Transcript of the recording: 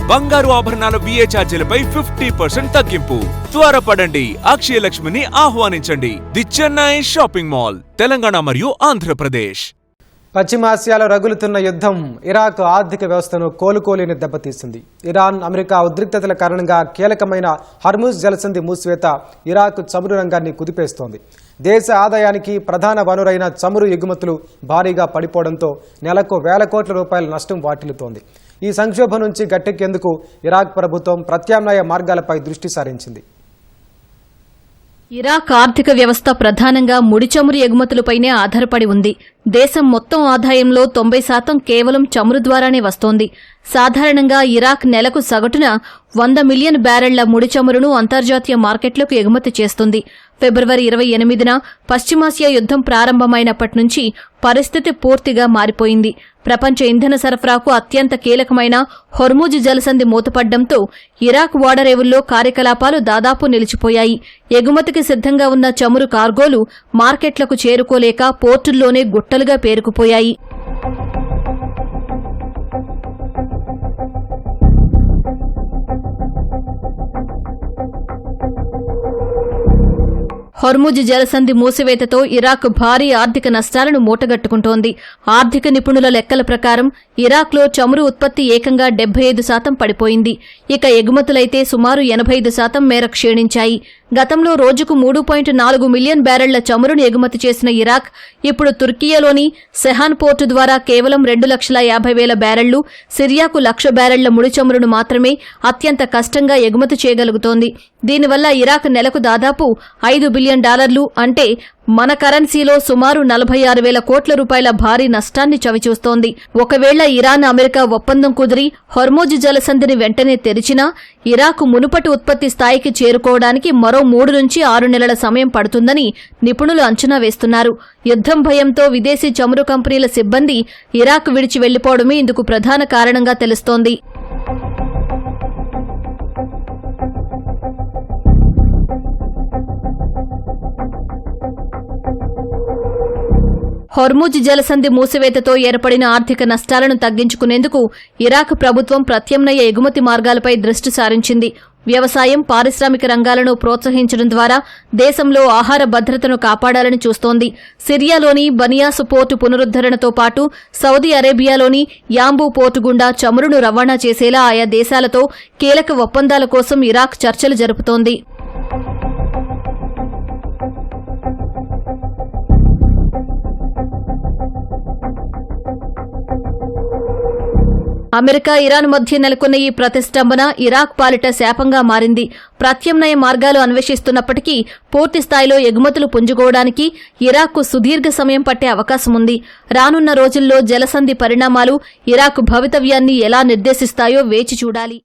బంగారు ఆభరణాల VA ఛార్జీలపై 50% తగ్గింపు. త్వరపడండి, అక్షయ లక్ష్మిని ఆహ్వానించండి. The Chennai shopping mall, Telangana మరియు ఆంధ్రప్రదేశ్. పశ్చిమాసియాలో రగులుతున్న యుద్ధం ఇరాక్ ఆర్థిక వ్యవస్థను కోలుకోలేని దెబ్బతీసింది. ఇరాన్, అమెరికా ఉద్రిక్తతల కారణంగా కీలకమైన హర్ముజ్ జలసంధి మూసివేత ఇరాక్ చమురు రంగాన్ని కుదిపేస్తోంది. దేశ ఆదాయానికి ప్రధాన వనరైన చమురు ఎగుమతులు భారీగా పడిపోవడంతో నెలకు వేల కోట్ల రూపాయల నష్టం వాటిల్లుతోంది. ఈ సంక్షోభం నుంచి గట్టెక్కేందుకు ఇరాక్ ప్రభుత్వం ప్రత్యామ్నాయ మార్గాలపై దృష్టి సారించింది. ఇరాక్ ఆర్థిక వ్యవస్థ ప్రధానంగా ముడి చమురు ఎగుమతులపైనే ఆధారపడి ఉంది. దేశం మొత్తం ఆదాయంలో 90% కేవలం చమురు ద్వారానే వస్తోంది. సాధారణంగా ఇరాక్ నెలకు సగటున 100 మిలియన్ బ్యారెళ్ల ముడి చమురును అంతర్జాతీయ మార్కెట్లకు ఎగుమతి చేస్తుంది. ఫిబ్రవరి 28న పశ్చిమాసియా యుద్ధం ప్రారంభమైనప్పటి నుంచి పరిస్థితి పూర్తిగా మారిపోయింది. ప్రపంచ ఇంధన సరఫరాకు అత్యంత కీలకమైన హొర్ముజ్ జలసంధి మూతపడ్డంతో ఇరాక్ ఓడరేవుల్లో కార్యకలాపాలు దాదాపు నిలిచిపోయాయి. ఎగుమతికి సిద్ధంగా ఉన్న చమురు కార్గోలు మార్కెట్లకు చేరుకోలేక పోర్టుల్లోనే గుట్టలుగా పేరుకుపోయాయి. హొర్ముజ్ జలసంధి మూసివేతతో ఇరాక్ భారీ ఆర్థిక నష్టాలను మూటగట్టుకుంటోంది. ఆర్థిక నిపుణుల లెక్కల ప్రకారం ఇరాక్లో చమురు ఉత్పత్తి ఏకంగా 75% పడిపోయింది. ఇక ఎగుమతులైతే సుమారు 85% మేర క్షీణించాయి. గతంలో రోజుకు 3.4 మిలియన్ బ్యారెళ్ల చమురును ఎగుమతి చేసిన ఇరాక్ ఇప్పుడు తుర్కియాలోని సెహాన్ పోర్టు ద్వారా కేవలం 2,50,000 బ్యారెళ్లు, సిరియాకు 1,00,000 బ్యారెళ్ల ముడి చమురును మాత్రమే అత్యంత కష్టంగా ఎగుమతి చేయగలుగుతోంది. దీనివల్ల ఇరాక్ నెలకు దాదాపు $5 బిలియన్ అంటే మన కరెన్సీలో సుమారు 46,000 కోట్ల రూపాయల భారీ నష్టాన్ని చవిచూస్తోంది. ఒకవేళ ఇరాన్, అమెరికా ఒప్పందం కుదిరి హొర్ముజ్ జలసంధిని వెంటనే తెరిచినా ఇరాక్ మునుపటి ఉత్పత్తి స్థాయికి చేరుకోవడానికి మరో 3 నుంచి 6 నెలల సమయం పడుతుందని నిపుణులు అంచనా వేస్తున్నారు. యుద్ధం భయంతో విదేశీ చమురు కంపెనీల సిబ్బంది ఇరాక్ విడిచి వెళ్లిపోవడమే ఇందుకు ప్రధాన కారణంగా తెలుస్తోంది. హొర్ముజ్ జలసంధి మూసివేతతో ఏర్పడిన ఆర్థిక నష్టాలను తగ్గించుకునేందుకు ఇరాక్ ప్రభుత్వం ప్రత్యామ్నాయ ఎగుమతి మార్గాలపై దృష్టి సారించింది. వ్యవసాయం, పారిశ్రామిక రంగాలను ప్రోత్సహించడం ద్వారా దేశంలో ఆహార భద్రతను కాపాడాలని చూస్తోంది. సిరియాలోని బనియాసు పోర్టు పునరుద్ధరణతో పాటు సౌదీ అరేబియాలోని యాంబూ పోర్టు గుండా చమురును రవాణా చేసేలా ఆయా దేశాలతో కీలక ఒప్పందాల కోసం ఇరాక్ చర్చలు జరుపుతోంది. అమెరికా, ఇరాన్ మధ్య నెలకొన్న ఈ ప్రతిష్టంభన ఇరాక్ పాలిట శాపంగా మారింది. ప్రత్యామ్నాయ మార్గాలు అన్వేషిస్తున్నప్పటికీ పూర్తి స్థాయిలో ఎగుమతులు పుంజుకోవడానికి ఇరాక్కు సుదీర్ఘ సమయం పట్టే అవకాశం ఉంది. రానున్న రోజుల్లో జలసంధి పరిణామాలు ఇరాక్ భవితవ్యాన్ని ఎలా నిర్దేశిస్తాయో వేచి చూడాలి.